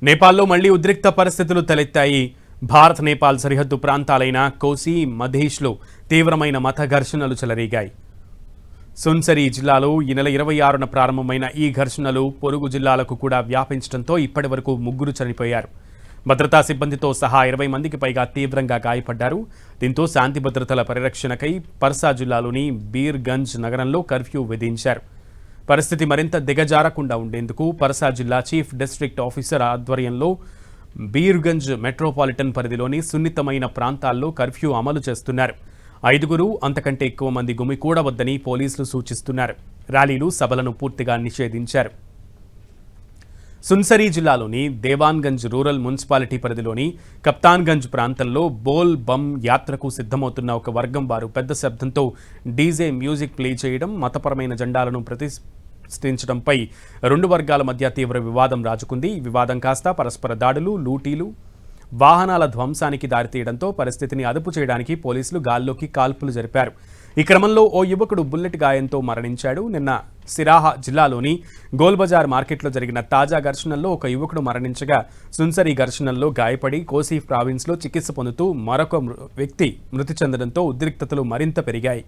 నేపాల్లో మళ్లీ ఉద్రిక్త పరిస్థితులు తలెత్తాయి. భారత్ నేపాల్ సరిహద్దు ప్రాంతాలైన కోసి, మధేష్లో తీవ్రమైన మత ఘర్షణలు చెలరేగాయి. సున్సరి జిల్లాలో ఈ నెల 26న ప్రారంభమైన ఈ ఘర్షణలు పొరుగు జిల్లాలకు కూడా వ్యాపించడంతో ఇప్పటి వరకు 3 చనిపోయారు. భద్రతా సిబ్బందితో సహా 20 మందికి పైగా తీవ్రంగా గాయపడ్డారు. దీంతో శాంతి భద్రతల పరిరక్షణకై పర్సా జిల్లాలోని బీర్గంజ్ నగరంలో కర్ఫ్యూ విధించారు. పరిస్థితి మరింత దిగజారకుండా ఉండేందుకు పర్సా జిల్లా చీఫ్ డిస్ట్రిక్ట్ ఆఫీసర్ ఆధ్వర్యంలో బీర్గంజ్ మెట్రోపాలిటన్ పరిధిలోని సున్నితమైన ప్రాంతాల్లో కర్ఫ్యూ అమలు చేస్తున్నారు. 5 అంతకంటే ఎక్కువ మంది గుమికూడవద్దని పోలీసులు సూచిస్తున్నారు. ర్యాలీలు, సభలను పూర్తిగా నిషేధించారు. సున్సరి జిల్లాలోని దేవాన్గంజ్ రూరల్ మున్సిపాలిటీ పరిధిలోని కప్తాన్గంజ్ ప్రాంతంలో బోల్ బమ్ యాత్రకు సిద్ధమవుతున్న ఒక వర్గం వారు పెద్ద శబ్దంతో డీజే మ్యూజిక్ ప్లే చేయడం, మతపరమైన జెండాలను ప్రతిష్ఠించడంపై 2 వర్గాల మధ్య తీవ్ర వివాదం రాజుకుంది. ఈ వివాదం కాస్త పరస్పర దాడులు, లూటీలు, వాహనాల ధ్వంసానికి దారితీయడంతో పరిస్థితిని అదుపు చేయడానికి పోలీసులు గాల్లోకి కాల్పులు జరిపారు. ఈ క్రమంలో ఓ యువకుడు బుల్లెట్ గాయంతో మరణించాడు. నిన్న సిరాహా జిల్లాలోని గోల్బజార్ మార్కెట్లో జరిగిన తాజా ఘర్షణల్లో ఒక యువకుడు మరణించగా, సున్సరి ఘర్షణల్లో గాయపడి కోసి ప్రావిన్స్లో చికిత్స పొందుతూ మరొక వ్యక్తి మృతి చెందడంతో ఉద్రిక్తతలు మరింత పెరిగాయి.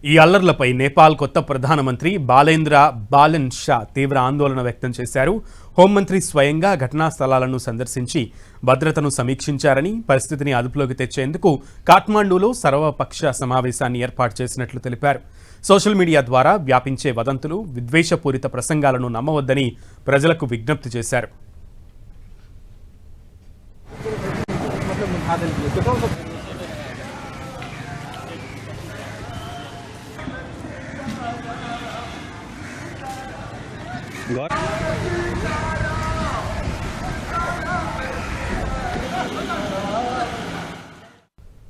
ఈ అల్లర్లపై నేపాల్ కొత్త ప్రధానమంత్రి బాలేంద్ర బాలెన్ షా తీవ్ర ఆందోళన వ్యక్తం చేశారు. హోంమంత్రి స్వయంగా ఘటనా స్థలాలను సందర్శించి భద్రతను సమీక్షించారని, పరిస్థితిని అదుపులోకి తెచ్చేందుకు కాఠ్మండూలో సర్వపక్ష సమావేశాన్ని ఏర్పాటు చేసినట్లు తెలిపారు. సోషల్ మీడియా ద్వారా వ్యాపించే వదంతులు, విద్వేషపూరిత ప్రసంగాలను నమ్మవద్దని ప్రజలకు విజ్ఞప్తి చేశారు.